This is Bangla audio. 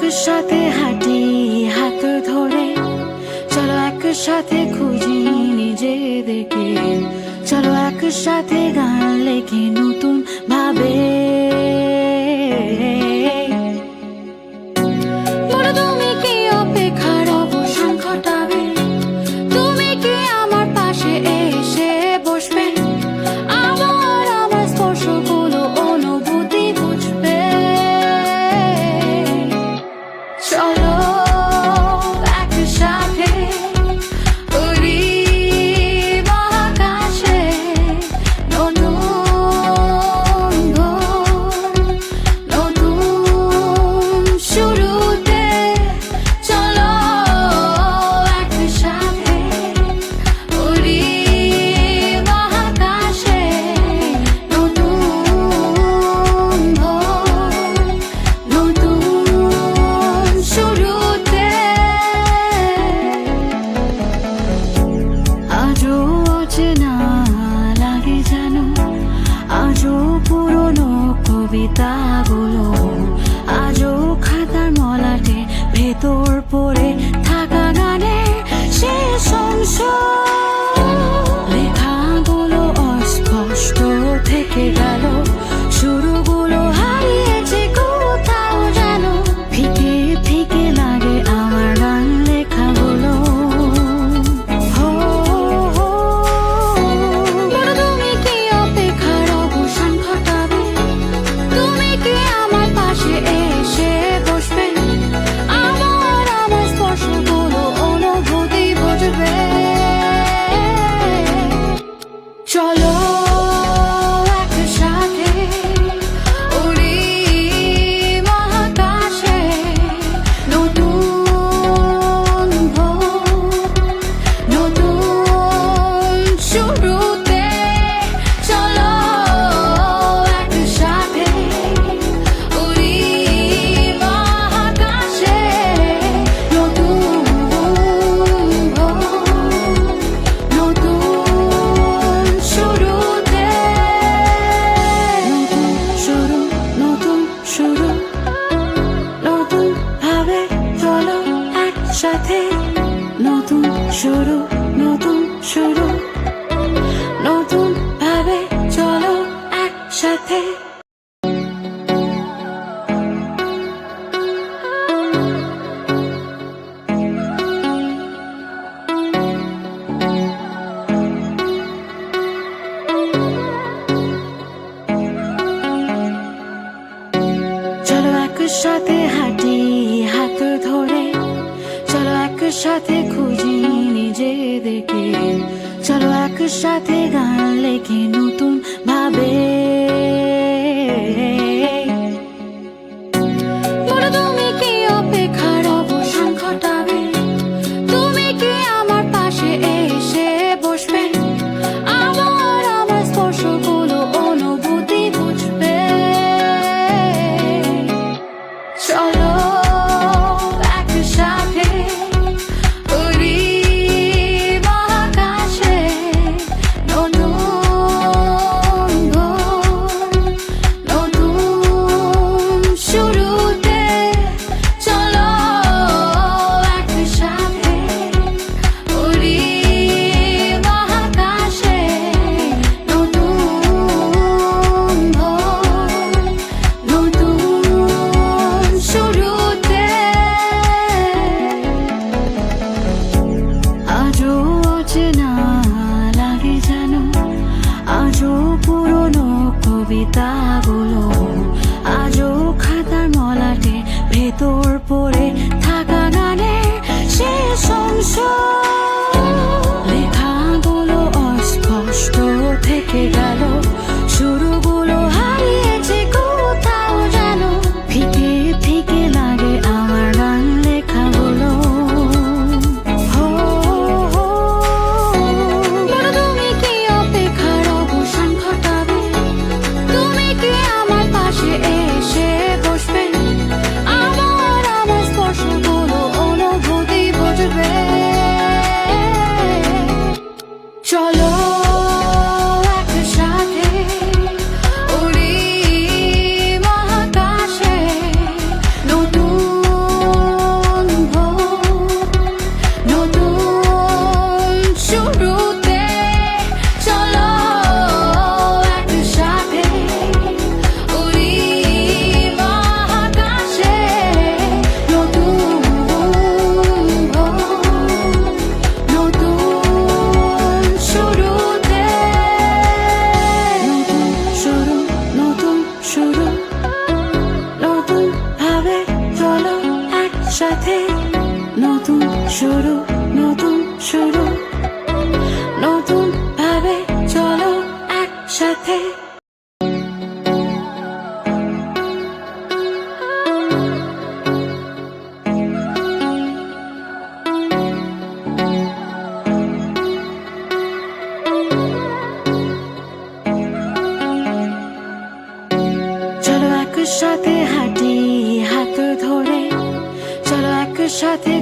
একসাথে হাঁটি হাত ধরে, চলো একসাথে খুঁজি নিজেদেরকে, চলো একসাথে গান লেখি নতুন ভাবে। বলো তুমি কি অপেক্ষার অবসান ঘটাবে, তুমি কি আমার পাশে এসে বসবে, আমার স্পর্শগুলো অনুভূতি বুঝবে। চলো একসাথে উড়ি মহাকাশে, নতুন শুরুতে। চলো একসাথে উড়ি মহাকাশে, নতুন শুরুতে। আজও অচেনা লাগে যেন, আজও পুরনো কবিতাগুলো, আজও খাতার মলাটে ভেতর পড়ে থাকা গানের শেষ অংশ। লেখাগুলো অস্পষ্ট থেকে গেল, শুরুগুলো হারিয়েছে কোথাও যেন, ফিকে ফিকে লাগে আমার গান লেখাগুলো। বলো তুমি কি অপেক্ষার অবসান ঘটাবে, তুমি কি আমার পাশে এসে বসবে, আমার স্পর্শগুলো অনুভূতি বুঝবে। চলো একসাথে উড়ি মহাকাশে, নতুন শুরুতে। চলো একসাথে উড়ি মহাকাশে, নতুন শুরুতে। নতুন শুরু, নতুন ভাবে চলো একসাথে, নতুন শুরু, নতুন ভাবে চলো একসাথে। চলো একসাথে হাঁটি হাত ধরে, চলো একসাথে খুঁজি নিজেদেরকে, চলো একসাথে গান লেখি নতুন ভাবে। বলো তুমি কি অপেক্ষার অবসান ঘটাবে, তুমি কি আমার পাশে এসে বসবে, আমার স্পর্শগুলো অনুভূতি বুঝবে। চলো একসাথে উড়ি মহাকাশে, নতুন একসাথে নতুন শুরু, নতুন শুরু, নতুন ভাবে চলো একসাথে। চলো একসাথে হাঁটি হাত ধরে, চলো একসাথে